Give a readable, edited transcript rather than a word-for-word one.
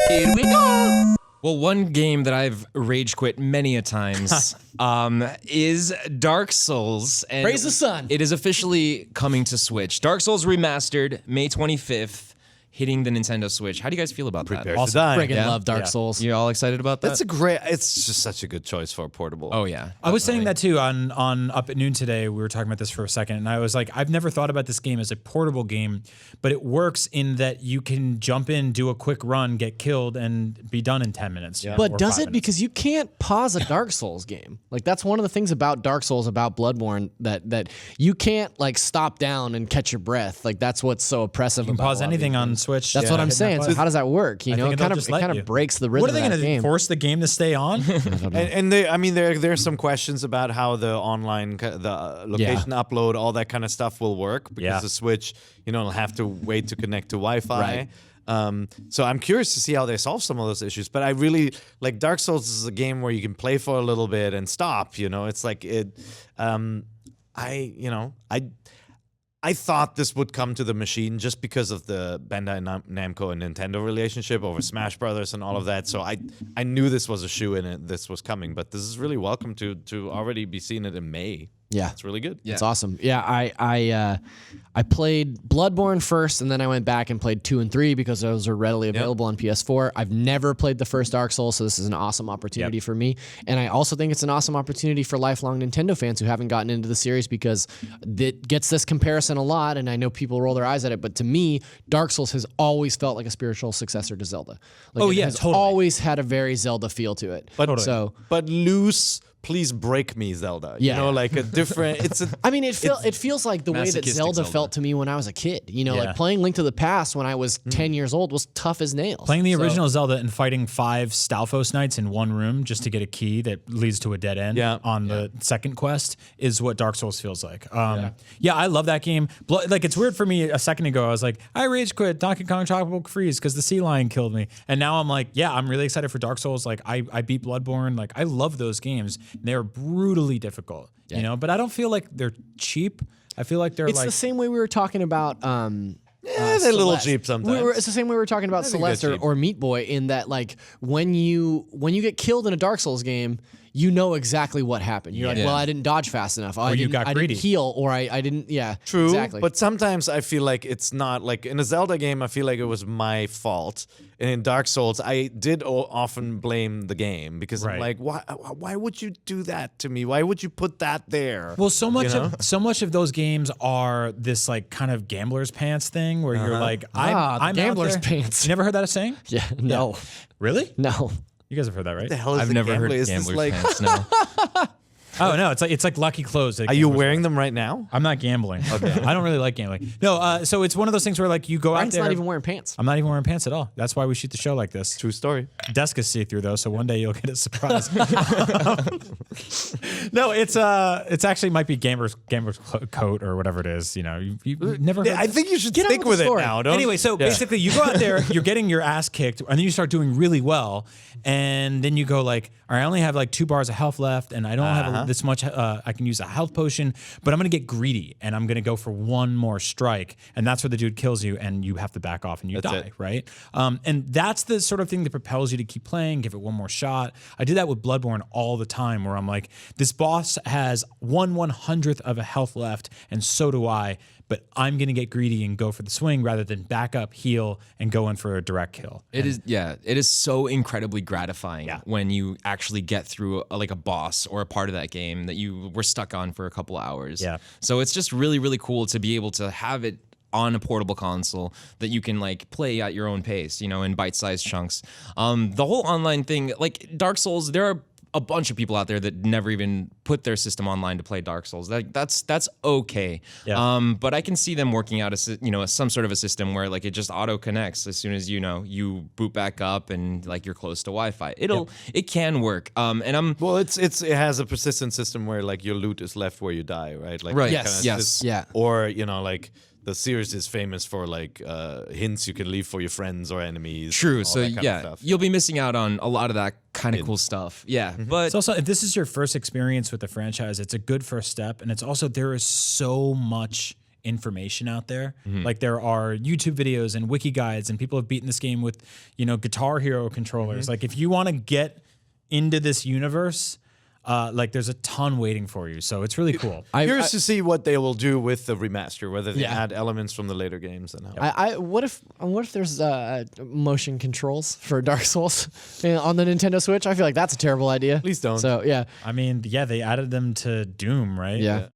Here we go. Well, one game that I've rage quit many a times is Dark Souls. And Praise the sun. It is officially coming to Switch. Dark Souls Remastered, May 25th, hitting the Nintendo Switch. How do you guys feel about that? Prepare to die. Friggin' love Dark Souls. You all excited about that? That's a great. It's just such a good choice for a portable. Oh yeah. I was saying that too on Up at Noon today. We were talking about this for a second, and I was like, I've never thought about this game as a portable game, but it works in that you can jump in, do a quick run, get killed, and be done in 10 minutes. Yeah. But or does 5 it? minutes. Because you can't pause a Dark Souls game. Like that's one of the things about Dark Souls, about Bloodborne, that you can't like stop down and catch your breath. Like that's what's so oppressive. You can about pause a lot of anything these on games. Switch. That's what I'm saying. So how does that work? You know, think it they'll just let kind you. of breaks the rhythm What are they of that going to game. force the game to stay on? And they, I mean, there's some questions about how the online, the location upload, all that kind of stuff will work because Yeah. the Switch, you know, will have to wait to connect to Wi-Fi. Right. So I'm curious to see how they solve some of those issues. But I really like Dark Souls is a game where you can play for a little bit and stop. You know, it's like it. I thought this would come to the machine just because of the Bandai Namco and Nintendo relationship over Smash Brothers and all of that. So I knew this was a shoe in it. This was coming, but this is really welcome to already be seeing it in May. Yeah. It's really good. It's awesome. Yeah, I played Bloodborne first, and then I went back and played 2 and 3 because those are readily available on PS4. I've never played the first Dark Souls, so this is an awesome opportunity for me. And I also think it's an awesome opportunity for lifelong Nintendo fans who haven't gotten into the series because it gets this comparison a lot, and I know people roll their eyes at it, but to me, Dark Souls has always felt like a spiritual successor to Zelda. Like it has always had a very Zelda feel to it. But loose. Please break me, Zelda. Yeah. You know, like a different. It's a. I mean, it feels like the way that masochistic Zelda Zelda. felt to me when I was a kid. You know, like playing Link to the Past when I was 10 years old was tough as nails. Playing the original Zelda and fighting 5 Stalfos Knights in one room just to get a key that leads to a dead end on the second quest is what Dark Souls feels like. Yeah, I love that game. Like, it's weird for me. A second ago, I was like, I rage quit Donkey Kong Tropical Freeze because the sea lion killed me. And now I'm like, yeah, I'm really excited for Dark Souls. Like, I beat Bloodborne. Like, I love those games. They're brutally difficult, you know, but I don't feel like they're cheap. I feel like they're It's the same way we were talking about they're a little cheap sometimes. It's the same way we were talking about Celeste or Meat Boy in that, like, when you get killed in a Dark Souls game, you know exactly what happened. You're like, well, I didn't dodge fast enough. I didn't heal, or I didn't. Yeah, True, exactly. but sometimes I feel like it's not like in a Zelda game. I feel like it was my fault, and in Dark Souls, I did often blame the game because I'm like, why would you do that to me? Why would you put that there? Well, so much of those games are this like kind of gambler's pants thing where you're like, I'm gambler's out there. pants. You never heard that saying? Yeah, no, Really? no. You guys have heard that, right? What the hell is I've the never heard gambler? of Is this gambler's like, pants. No. Oh no, it's like lucky clothes. are you wearing them right now? I'm not gambling. Okay. I don't really like gambling. No, so it's one of those things where like you go Brian's out there. not even wearing pants. I'm not even wearing pants at all. That's why we shoot the show like this. True story. Desk is see-through though, so one day you'll get a surprise. No, it's actually might be gamer's coat or whatever it is. You know, you never. I think you should Get on stick with with the it story. now. Don't. Anyway, so basically you go out there, you're getting your ass kicked, and then you start doing really well, and then you go like, all right, I only have like 2 bars of health left, and I don't have this much. I can use a health potion, but I'm gonna get greedy, and I'm gonna go for one more strike, and that's where the dude kills you, and you have to back off, and you die, right? And that's the sort of thing that propels you to keep playing, give it one more shot. I do that with Bloodborne all the time, where I'm like, this boss has 1/100th of a health left, and so do I. But I'm going to get greedy and go for the swing rather than back up, heal, and go in for a direct kill. It is so incredibly gratifying when you actually get through like a boss or a part of that game that you were stuck on for a couple hours. Yeah. So it's just really, really cool to be able to have it on a portable console that you can like play at your own pace, you know, in bite-sized chunks. The whole online thing, like Dark Souls, there are a bunch of people out there that never even put their system online to play Dark Souls. That's okay. Yeah. But I can see them working out some sort of a system where like it just auto connects as soon as you boot back up and like you're close to Wi-Fi. It can work. And I'm Well, it has a persistent system where like your loot is left where you die, right? Like Right. Yes. Yeah. Or you know like. The series is famous for like hints you can leave for your friends or enemies. true. all So that kind of stuff. you'll be missing out on a lot of that kind of cool stuff. Yeah, but It's also, if this is your first experience with the franchise, it's a good first step. And it's also, there is so much information out there. Like there are YouTube videos and wiki guides, and people have beaten this game with, Guitar Hero controllers. Like if you want to get into this universe, like there's a ton waiting for you. So it's really cool. Curious to see what they will do with the remaster, whether they add elements from the later games and how. What if there's motion controls for Dark Souls on the Nintendo Switch? I feel like that's a terrible idea. Please don't. So yeah, I mean, yeah, they added them to Doom, right? Yeah.